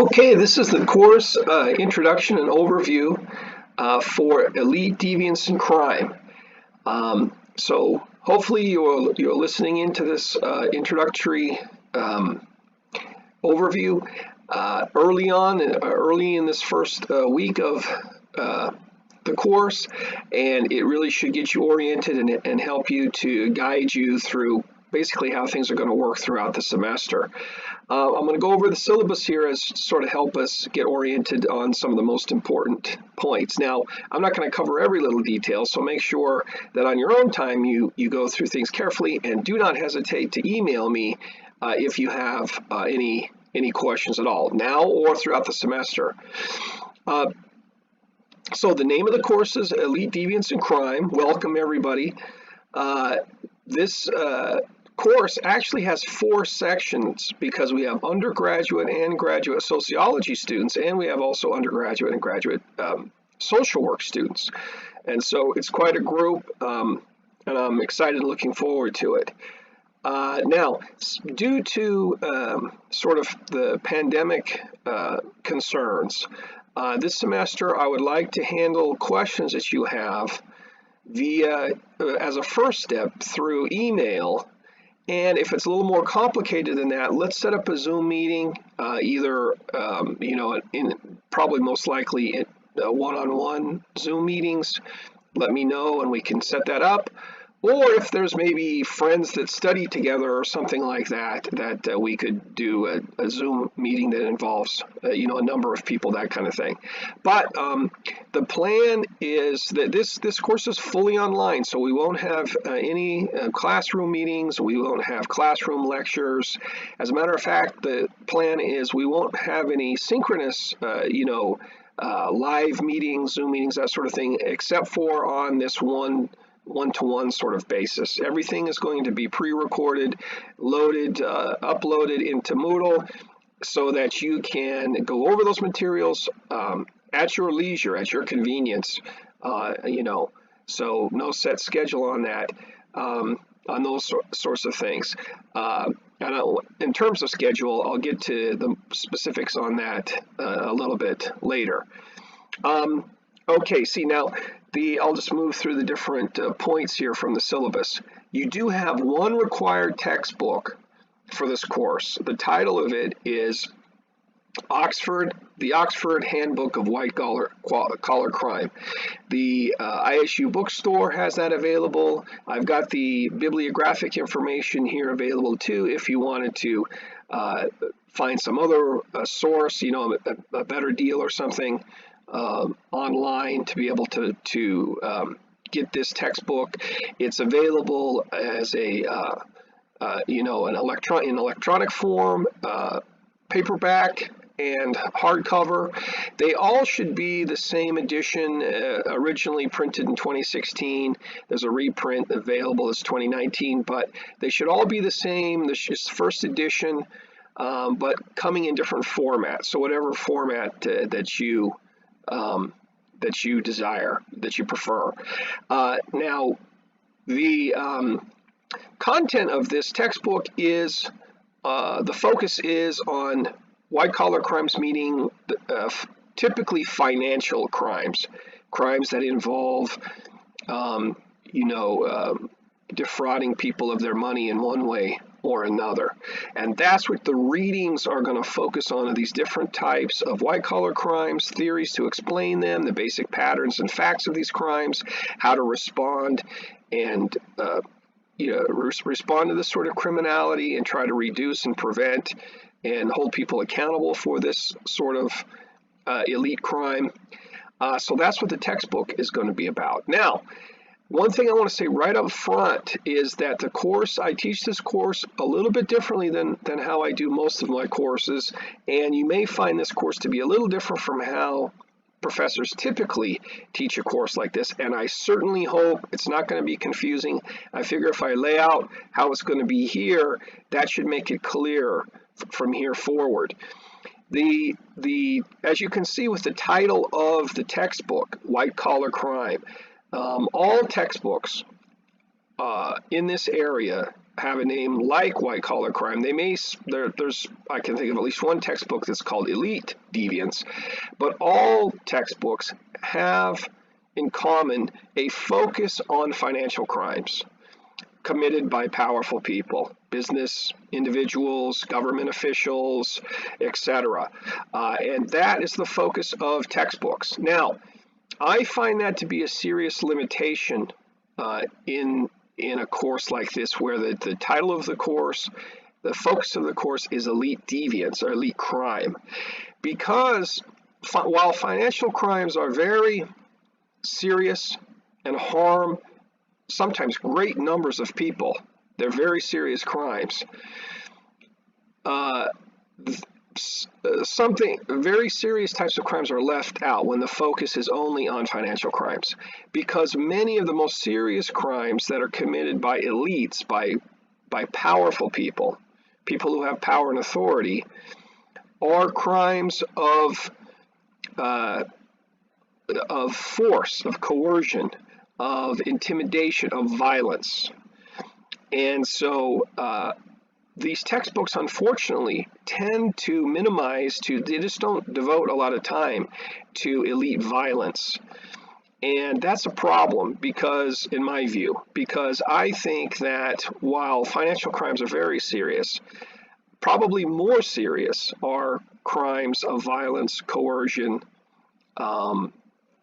Okay, this is the course introduction and overview for Elite Deviance and Crime. So hopefully you're listening into this introductory overview early in this first week of the course, and it really should get you oriented and help you to guide you through basically how things are going to work throughout the semester. I'm going to go over the syllabus here as sort of help us get oriented on some of the most important points. Now, I'm not going to cover every little detail, so make sure that on your own time you go through things carefully, and do not hesitate to email me if you have any questions at all, now or throughout the semester. So the name of the course is Elite Deviance and Crime. Welcome, everybody. This course actually has 4 sections because we have undergraduate and graduate sociology students, and we have also undergraduate and graduate social work students. And so it's quite a group, and I'm excited and looking forward to it. Now, due to sort of the pandemic concerns, this semester I would like to handle questions that you have via, as a first step, through email. And if it's a little more complicated than that, let's set up a Zoom meeting, either, probably most likely in one-on-one Zoom meetings. Let me know and we can set that up. Or if there's maybe friends that study together or something like that, we could do a Zoom meeting that involves, a number of people, that kind of thing. But the plan is that this course is fully online, so we won't have any classroom meetings. We won't have classroom lectures. As a matter of fact, the plan is we won't have any synchronous, live meetings, Zoom meetings, that sort of thing, except for on this one-to-one sort of basis. Everything is going to be pre-recorded, loaded, uploaded into Moodle, so that you can go over those materials at your leisure, at your convenience. So no set schedule on that, on those sorts of things. And in terms of schedule, I'll get to the specifics on that a little bit later. Okay, see now, I'll just move through the different points here from the syllabus. You do have one required textbook for this course. The title of it is the Oxford Handbook of White Collar Crime. The ISU bookstore has that available. I've got the bibliographic information here available too if you wanted to find some other source, a better deal or something. Online to be able to get this textbook. It's available as an electronic form, paperback, and hardcover. They all should be the same edition, originally printed in 2016. There's a reprint available as 2019, but they should all be the same. This is first edition, but coming in different formats. So whatever format that you desire, that you prefer. Now, the content of this textbook is, the focus is on white collar crimes, meaning typically financial crimes that involve, defrauding people of their money in one way or another. And that's what the readings are going to focus on, these different types of white collar crimes, theories to explain them, the basic patterns and facts of these crimes, how to respond and respond to this sort of criminality and try to reduce and prevent and hold people accountable for this sort of elite crime. So that's what the textbook is going to be about. Now, one thing I want to say right up front is that the course, I teach this course a little bit differently than how I do most of my courses, and you may find this course to be a little different from how professors typically teach a course like this, and I certainly hope it's not going to be confusing. I figure if I lay out how it's going to be here, that should make it clear from here forward. As you can see with the title of the textbook, White Collar Crime, all textbooks in this area have a name like white collar crime. They may, there's, I can think of at least one textbook that's called Elite Deviance, but all textbooks have in common a focus on financial crimes committed by powerful people, business individuals, government officials, etc. And that is the focus of textbooks. Now, I find that to be a serious limitation in a course like this, where the title of the course, the focus of the course is Elite Deviance or Elite Crime, because while financial crimes are very serious and harm sometimes great numbers of people, they're very serious crimes. Something very serious types of crimes are left out when the focus is only on financial crimes, because many of the most serious crimes that are committed by elites, by powerful people, people who have power and authority, are crimes of force, of coercion, of intimidation, of violence. And so these textbooks, unfortunately, tend to minimize, they just don't devote a lot of time to elite violence. And that's a problem, because, in my view, because I think that while financial crimes are very serious, probably more serious are crimes of violence, coercion,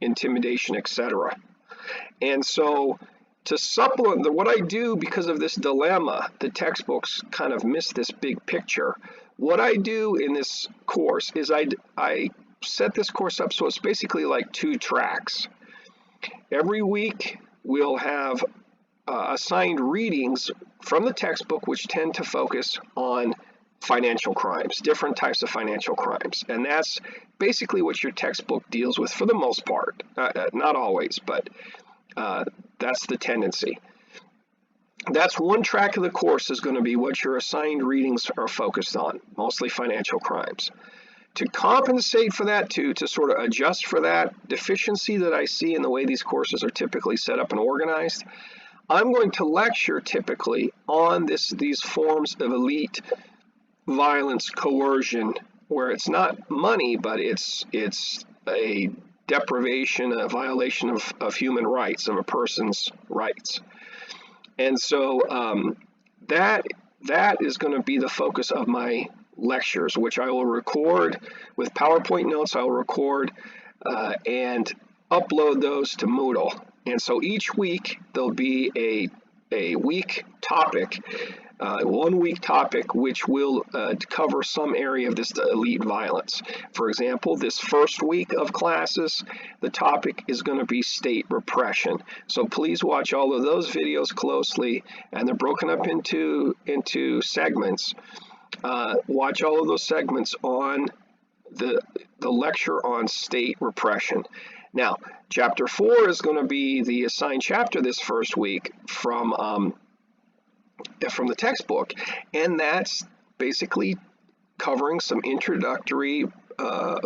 intimidation, etc. And so to supplement what I do, because of this dilemma, the textbooks kind of miss this big picture. What I do in this course is I set this course up so it's basically like 2 tracks. Every week we'll have assigned readings from the textbook which tend to focus on financial crimes, different types of financial crimes. And that's basically what your textbook deals with for the most part. Not always, but that's the tendency. That's one track of the course, is going to be what your assigned readings are focused on, mostly financial crimes. To compensate for that, to sort of adjust for that deficiency that I see in the way these courses are typically set up and organized, I'm going to lecture typically on these forms of elite violence, coercion, where it's not money, but it's a deprivation, a violation of human rights, of a person's rights. And so that is going to be the focus of my lectures, which I will record with PowerPoint notes. I will record and upload those to Moodle. And so each week there'll be a week topic, 1 week topic, which will cover some area of this elite violence. For example, this first week of classes, the topic is going to be state repression. So please watch all of those videos closely, and they're broken up into segments. Watch all of those segments on the lecture on state repression. Now, chapter 4 is going to be the assigned chapter this first week from the textbook, and that's basically covering some introductory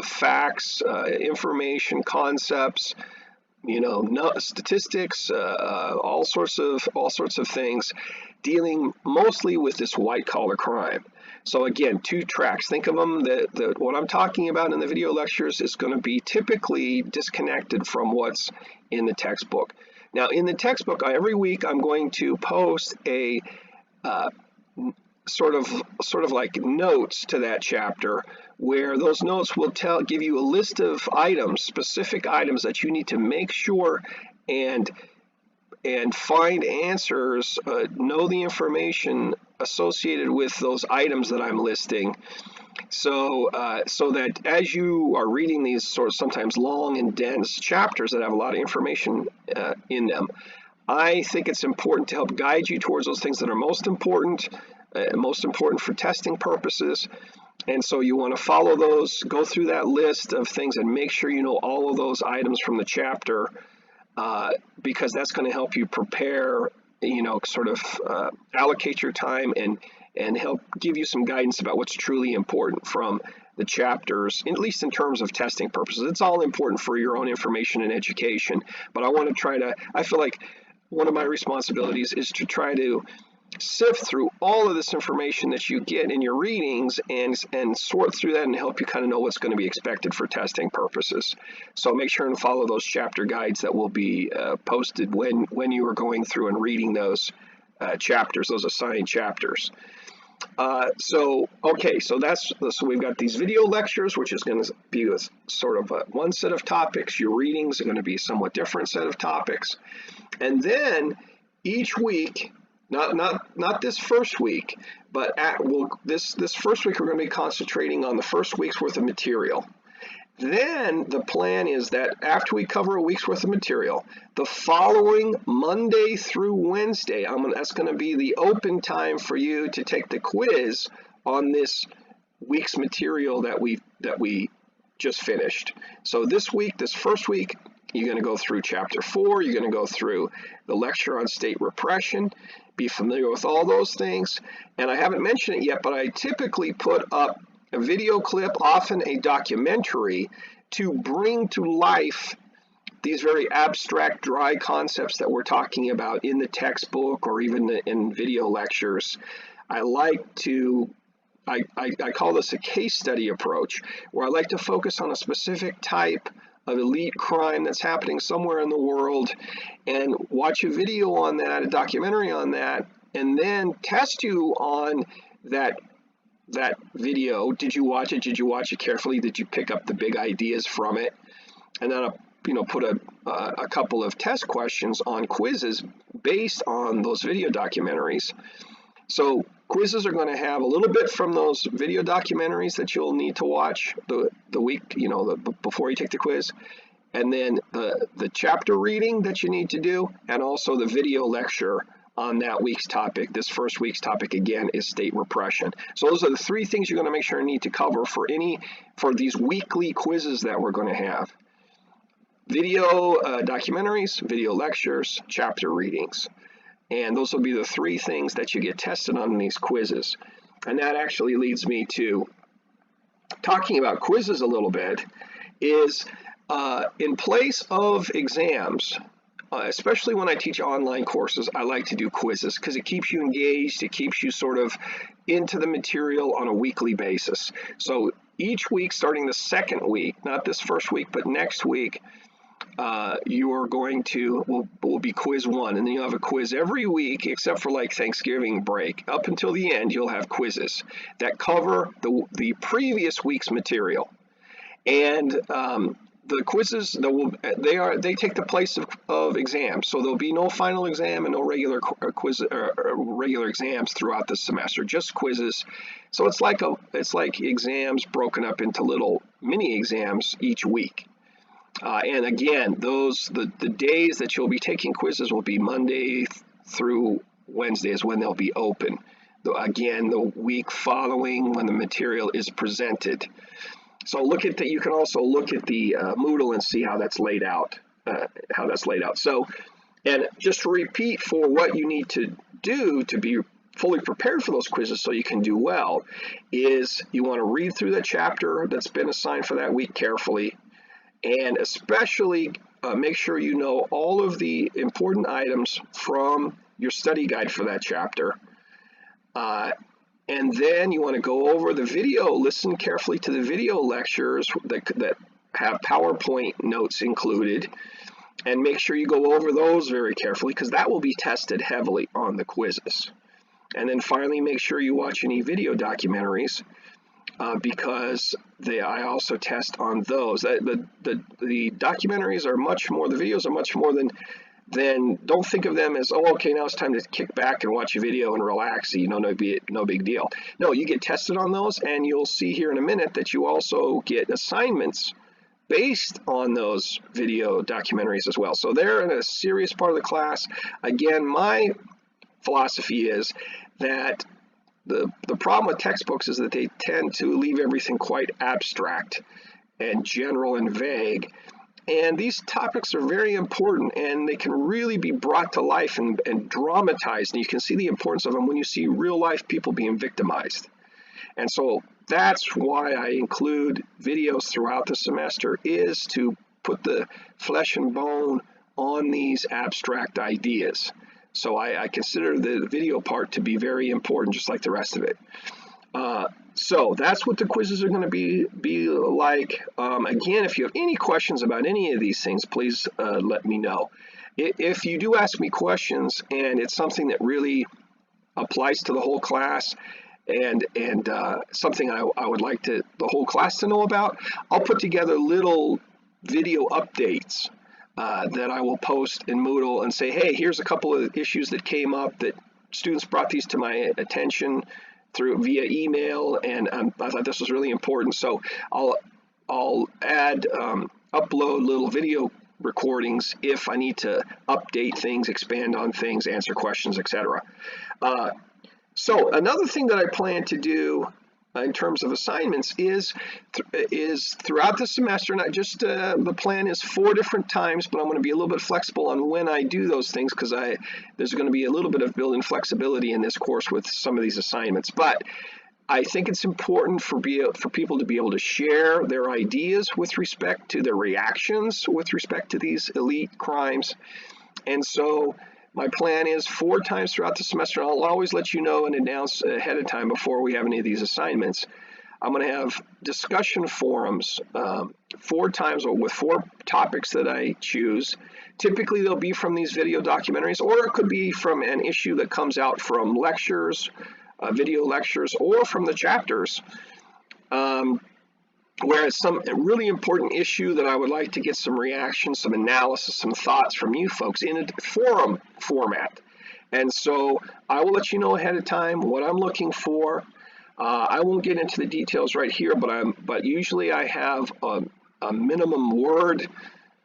facts, information, concepts, statistics, all sorts of things, dealing mostly with this white collar crime. So again, 2 tracks. Think of them, what I'm talking about in the video lectures is going to be typically disconnected from what's in the textbook. Now, in the textbook, every week I'm going to post a sort of like notes to that chapter, where those notes will give you a list of items, specific items that you need to make sure and find answers, know the information associated with those items that I'm listing, so that as you are reading these sort of sometimes long and dense chapters that have a lot of information in them, I think it's important to help guide you towards those things that are most important for testing purposes. And so you want to follow those, go through that list of things, and make sure you know all of those items from the chapter, because that's going to help you prepare, allocate your time and help give you some guidance about what's truly important from the chapters, at least in terms of testing purposes. It's all important for your own information and education, but I feel like one of my responsibilities is to try to sift through all of this information that you get in your readings and sort through that and help you kind of know what's going to be expected for testing purposes. So make sure and follow those chapter guides that will be posted when you are going through and reading those chapters, those assigned chapters. So we've got these video lectures, which is going to be sort of one set of topics. Your readings are going to be a somewhat different set of topics. And then each week, not this first week, but this first week we're going to be concentrating on the first week's worth of material. Then the plan is that after we cover a week's worth of material, the following Monday through Wednesday, that's going to be the open time for you to take the quiz on this week's material that we just finished. So this first week, you're going to go through Chapter 4. You're going to go through the lecture on state repression, be familiar with all those things. And I haven't mentioned it yet, but I typically put up a video clip, often a documentary, to bring to life these very abstract, dry concepts that we're talking about in the textbook or even in video lectures. I call this a case study approach, where I like to focus on a specific type of elite crime that's happening somewhere in the world and watch a video on that, a documentary on that, and then test you on that video. Did you watch it? Did you watch it carefully? Did you pick up the big ideas from it? And then put a couple of test questions on quizzes based on those video documentaries. So quizzes are going to have a little bit from those video documentaries that you'll need to watch the week, before you take the quiz, and then the chapter reading that you need to do, and also the video lecture on that week's topic. This first week's topic, again, is state repression. So those are the three things you're going to make sure you need to cover for these weekly quizzes that we're going to have. Video documentaries, video lectures, chapter readings. And those will be the three things that you get tested on in these quizzes. And that actually leads me to talking about quizzes a little bit, is in place of exams, especially when I teach online courses, I like to do quizzes because it keeps you engaged. It keeps you sort of into the material on a weekly basis. So each week, starting the second week, not this first week, but next week, you are going to, will be quiz 1, and then you'll have a quiz every week except for like Thanksgiving break. Up until the end, you'll have quizzes that cover the previous week's material. And the quizzes, they take the place of exams, so there'll be no final exam and no regular regular exams throughout the semester, just quizzes. So it's like exams broken up into little mini exams each week. And again, the days that you'll be taking quizzes will be Monday through Wednesday is when they'll be open. Again, the week following when the material is presented. So you can also look at the Moodle and see how that's laid out. So, and just to repeat for what you need to do to be fully prepared for those quizzes so you can do well, is you want to read through the chapter that's been assigned for that week carefully, and especially make sure you know all of the important items from your study guide for that chapter. And then you want to go over the video, listen carefully to the video lectures that have PowerPoint notes included, and make sure you go over those very carefully because that will be tested heavily on the quizzes. And then finally, make sure you watch any video documentaries because I also test on those. The documentaries are much more, the videos are much more than don't think of them as, oh, okay, now it's time to kick back and watch a video and relax, no big deal. No, you get tested on those, and you'll see here in a minute that you also get assignments based on those video documentaries as well. So they're in a serious part of the class. Again, my philosophy is that the problem with textbooks is that they tend to leave everything quite abstract and general and vague. And these topics are very important, and they can really be brought to life and dramatized. And you can see the importance of them when you see real life people being victimized. And so that's why I include videos throughout the semester, is to put the flesh and bone on these abstract ideas. So I consider the video part to be very important, just like the rest of it. So that's what the quizzes are going to be like. Again, if you have any questions about any of these things, please let me know. If you do ask me questions and it's something that really applies to the whole class and something I would like the whole class to know about, I'll put together little video updates that I will post in Moodle and say, hey, here's a couple of issues that came up that students brought these to my attention via email, and I thought this was really important. So I'll add upload little video recordings if I need to update things, expand on things, answer questions, etc. So another thing that I plan to do in terms of assignments is throughout the semester, not just the plan is 4 different times, but I'm going to be a little bit flexible on when I do those things because there's going to be a little bit of built-in flexibility in this course with some of these assignments. But I think it's important for people to be able to share their ideas with respect to their reactions with respect to these elite crimes. And so my plan is 4 times throughout the semester, and I'll always let you know and announce ahead of time before we have any of these assignments. I'm going to have discussion forums 4 times with 4 topics that I choose. Typically, they'll be from these video documentaries, or it could be from an issue that comes out from lectures, video lectures, or from the chapters. Whereas a really important issue that I would like to get some reactions, some analysis, some thoughts from you folks in a forum format. And so I will let you know ahead of time what I'm looking for. I won't get into the details right here, but usually I have a minimum word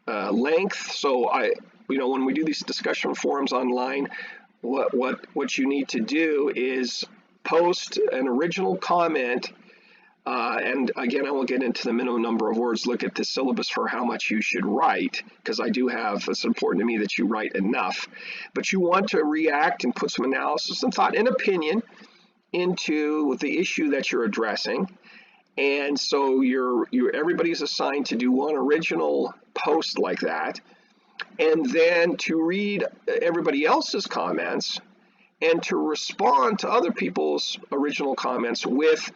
length. So when we do these discussion forums online, what you need to do is post an original comment. And again, I won't get into the minimum number of words. Look at the syllabus for how much you should write, because it's important to me that you write enough. But you want to react and put some analysis and thought and opinion into the issue that you're addressing. And so everybody's assigned to do one original post like that, and then to read everybody else's comments and to respond to other people's original comments with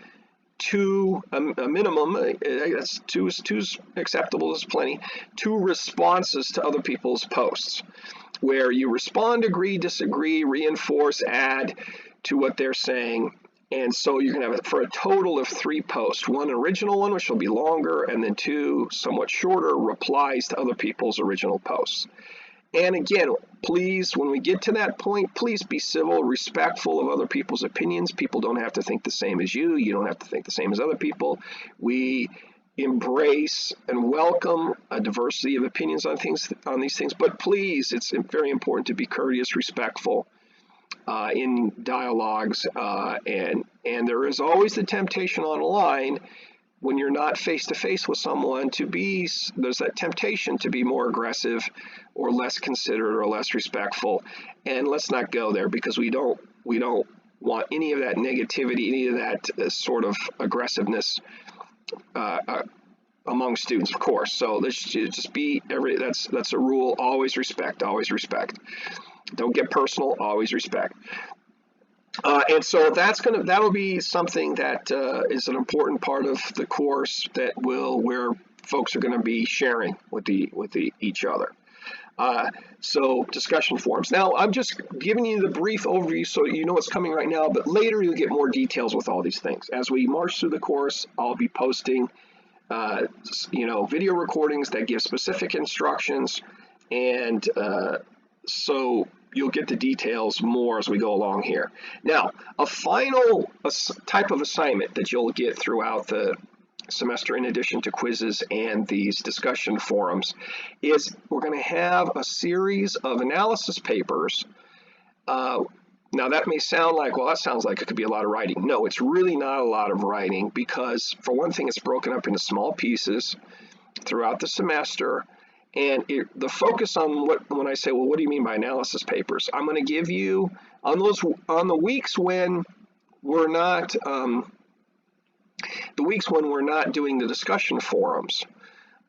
a minimum, that's two's acceptable as plenty, 2 responses to other people's posts, where you respond, agree, disagree, reinforce, add to what they're saying. And so you're going to have it for a total of 3 posts, 1 original one, which will be longer, and then 2 somewhat shorter replies to other people's original posts. And again, please, when we get to that point, please be civil, respectful of other people's opinions. People don't have to think the same as you. You don't have to think the same as other people. We embrace and welcome a diversity of opinions on these things. But please, it's very important to be courteous, respectful in dialogues. And there is always the temptation online when you're not face-to-face with someone there's that temptation to be more aggressive or less considerate or less respectful. And let's not go there, because we don't want any of that negativity, any of that sort of aggressiveness among students, of course. So let's just be that's a rule. Always respect, always respect. Don't get personal, always respect. And so that'll be something that is an important part of the course where folks are going to be sharing with each other. So discussion forums. Now I'm just giving you the brief overview so you know what's coming right now, but later you'll get more details with all these things. As we march through the course, I'll be posting video recordings that give specific instructions, and so you'll get the details more as we go along here. Now, a final type of assignment that you'll get throughout the semester, in addition to quizzes and these discussion forums, is we're going to have a series of analysis papers. Now, that may sound like, well, that sounds like it could be a lot of writing. No, it's really not a lot of writing, because for one thing, it's broken up into small pieces throughout the semester. And the focus on when I say, well, what do you mean by analysis papers? I'm going to give you on the weeks when we're not doing the discussion forums.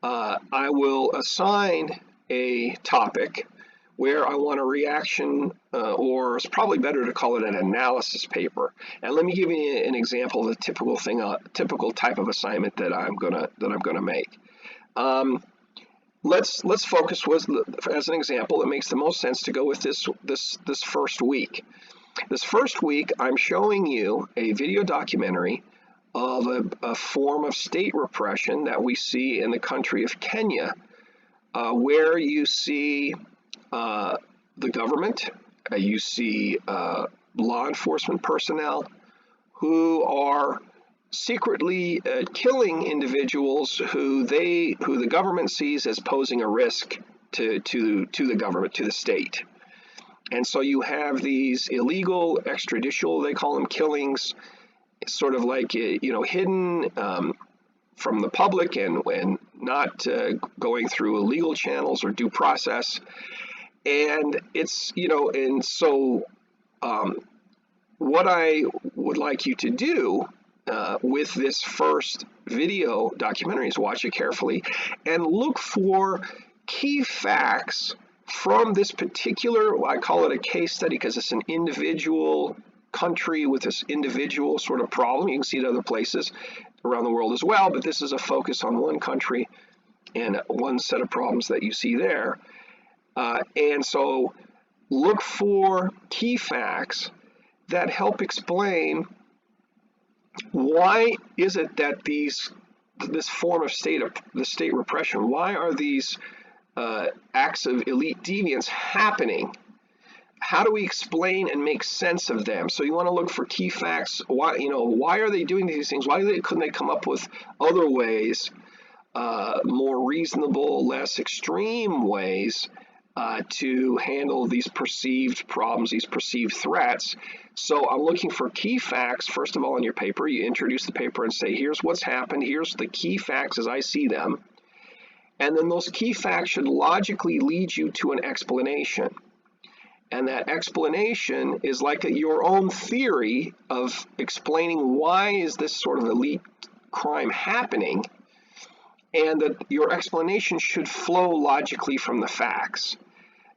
I will assign a topic where I want a reaction, or it's probably better to call it an analysis paper. And let me give you an example of the typical type of assignment that I'm gonna make. Let's focus with, as an example, it makes the most sense to go with this first week. This first week, I'm showing you a video documentary of a form of state repression that we see in the country of Kenya, where you see the government, you see law enforcement personnel who are secretly killing individuals who the government sees as posing a risk to the government, to the state. And so you have these illegal extrajudicial, they call them, killings, sort of like, hidden from the public and not going through illegal channels or due process. And it's, and so what I would like you to do with this first video documentary is watch it carefully and look for key facts from this particular, I call it a case study because it's an individual country with this individual sort of problem. You can see it other places around the world as well, but this is a focus on one country and one set of problems that you see there. And so look for key facts that help explain why is it that this form of state repression, why are these acts of elite deviance happening? How do we explain and make sense of them? So you want to look for key facts. Why are they doing these things? Couldn't they come up with other ways, more reasonable, less extreme ways to handle these perceived problems, these perceived threats? So I'm looking for key facts, first of all, in your paper. You introduce the paper and say, here's what's happened, here's the key facts as I see them. And then those key facts should logically lead you to an explanation. And that explanation is like your own theory of explaining why is this sort of elite crime happening, and that your explanation should flow logically from the facts.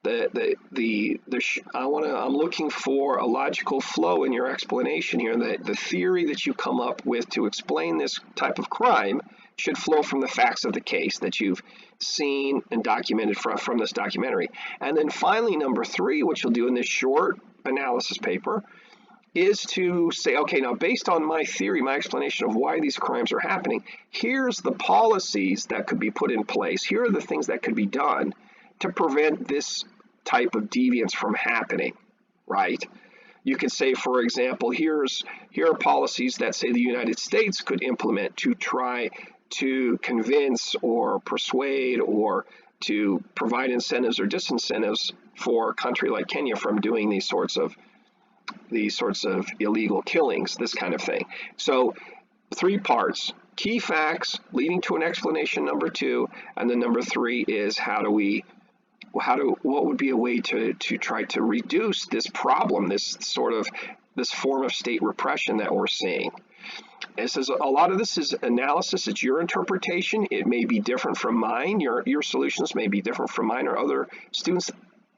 I'm looking for a logical flow in your explanation here. The theory that you come up with to explain this type of crime should flow from the facts of the case that you've seen and documented from this documentary. And then finally, number 3, which you'll do in this short analysis paper, is to say, okay, now based on my theory, my explanation of why these crimes are happening, here's the policies that could be put in place. Here are the things that could be done to prevent this type of deviance from happening, right? You could say, for example, here are policies that, say, the United States could implement to try to convince or persuade or to provide incentives or disincentives for a country like Kenya from doing these sorts of illegal killings, this kind of thing. So 3 parts: key facts leading to an explanation, number 2, and then number 3 is what would be a way to try to reduce this problem, this form of state repression that we're seeing. And says a lot of this is analysis. It's your interpretation. It may be different from mine. Your solutions may be different from mine or other students.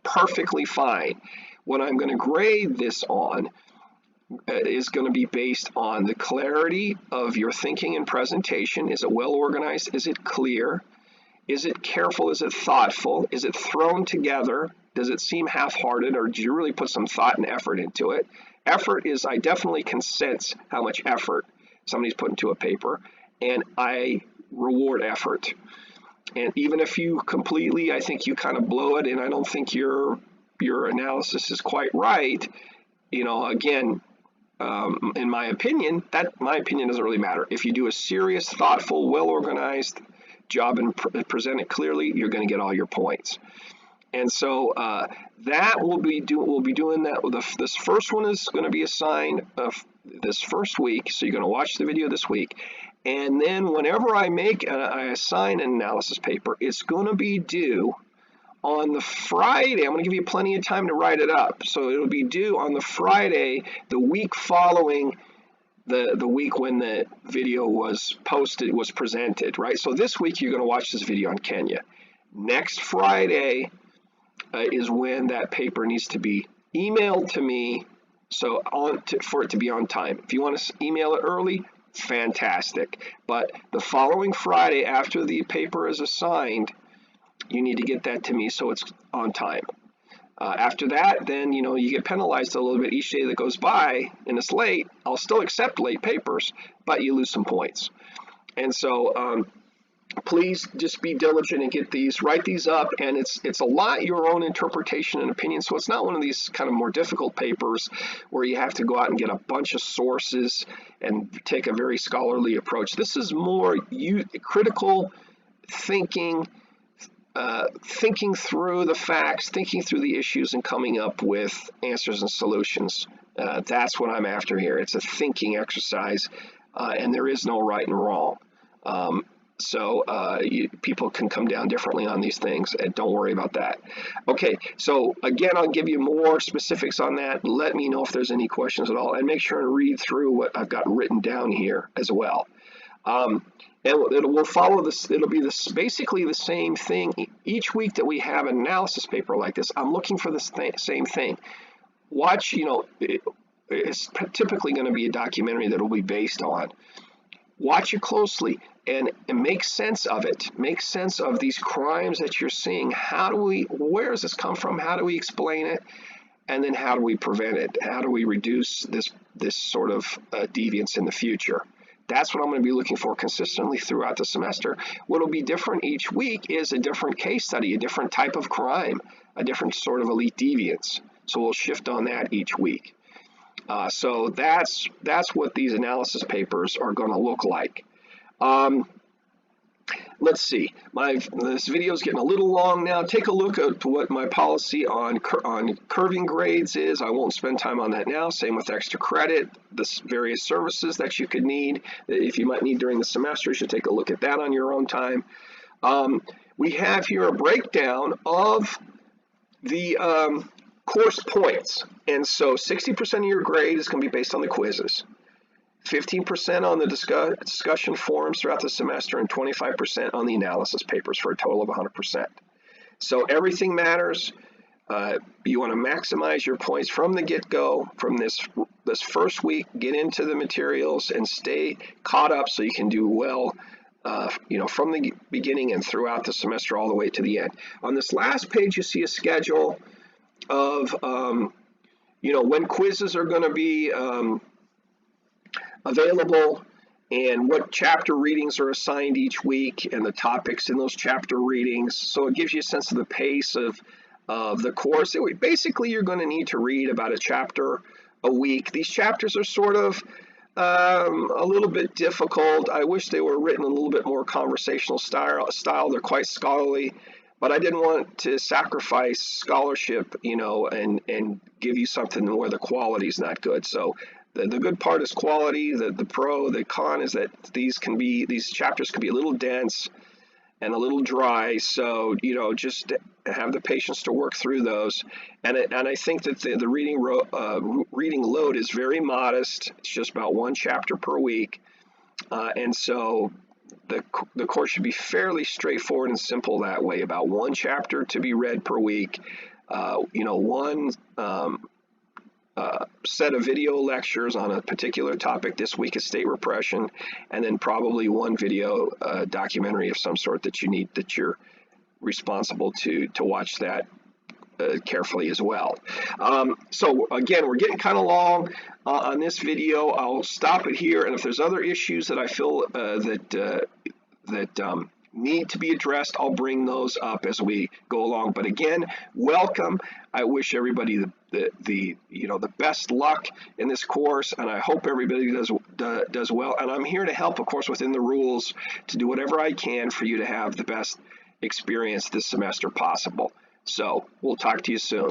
Perfectly fine. What I'm going to grade this on is going to be based on the clarity of your thinking and presentation. Is it well organized? Is it clear? Is it careful? Is it thoughtful? Is it thrown together? Does it seem half-hearted, or do you really put some thought and effort into it? Effort is, I definitely can sense how much effort somebody's put into a paper, and I reward effort. And even if you completely, I think you kind of blow it, and I don't think your analysis is quite right, again, in my opinion, my opinion doesn't really matter. If you do a serious, thoughtful, well-organized job and present it clearly, you're going to get all your points. And so that we'll be doing that. This first one is going to be assigned this first week, so you're going to watch the video this week. And then whenever I assign an analysis paper, it's going to be due on the Friday. I'm going to give you plenty of time to write it up. So it'll be due on the Friday, the week following the week when the video was presented, right? So this week you're going to watch this video on Kenya. Next Friday, is when that paper needs to be emailed to me, so for it to be on time. If you want to email it early, fantastic. But the following Friday after the paper is assigned, you need to get that to me so it's on time. After that, then you get penalized a little bit each day that goes by and it's late. I'll still accept late papers, but you lose some points. And so please just be diligent and get these, write these up, and it's a lot your own interpretation and opinion. So it's not one of these kind of more difficult papers where you have to go out and get a bunch of sources and take a very scholarly approach. This is more critical thinking, thinking through the facts, thinking through the issues, and coming up with answers and solutions. That's what I'm after here. It's a thinking exercise, and there is no right and wrong. So people can come down differently on these things, and don't worry about that. Okay, so again, I'll give you more specifics on that. Let me know if there's any questions at all, and make sure and read through what I've got written down here as well. And we'll follow this. It'll be basically the same thing each week that we have an analysis paper like this. I'm looking for the same thing. Watch, it's typically going to be a documentary that will be based on. Watch it closely and make sense of it. Make sense of these crimes that you're seeing. Where does this come from? How do we explain it? And then how do we prevent it? How do we reduce this sort of deviance in the future? That's what I'm going to be looking for consistently throughout the semester. What will be different each week is a different case study, a different type of crime, a different sort of elite deviance. So we'll shift on that each week. So that's what these analysis papers are going to look like. Let's see. This video is getting a little long now. Take a look at what my policy on curving grades is. I won't spend time on that now. Same with extra credit, the various services that you could need, if you might need during the semester. You should take a look at that on your own time. We have here a breakdown of the course points. And so 60% of your grade is going to be based on the quizzes, 15% on the discussion forums throughout the semester, and 25% on the analysis papers, for a total of 100%. So everything matters. You want to maximize your points from the get-go, from this first week. Get into the materials and stay caught up so you can do well, from the beginning and throughout the semester all the way to the end. On this last page, you see a schedule of when quizzes are going to be available, and what chapter readings are assigned each week, and the topics in those chapter readings. So it gives you a sense of the pace of the course. Basically, you're going to need to read about a chapter a week. These chapters are sort of a little bit difficult. I wish they were written in a little bit more conversational style. They're quite scholarly, but I didn't want to sacrifice scholarship, and give you something where the quality is not good. So the good part is quality. The con is that these chapters can be a little dense and a little dry. So just have the patience to work through those. And I think that the reading load is very modest. It's just about one chapter per week, and so the course should be fairly straightforward and simple that way. About one chapter to be read per week. One set of video lectures on a particular topic. This week is state repression, and then probably one video documentary of some sort that you're responsible to watch that carefully as well. So again, we're getting kind of long on this video. I'll stop it here, and if there's other issues that I feel that need to be addressed, I'll bring those up as we go along. But again, welcome. I wish everybody the best luck in this course, and I hope everybody does well. And I'm here to help, of course, within the rules, to do whatever I can for you to have the best experience this semester possible. So we'll talk to you soon.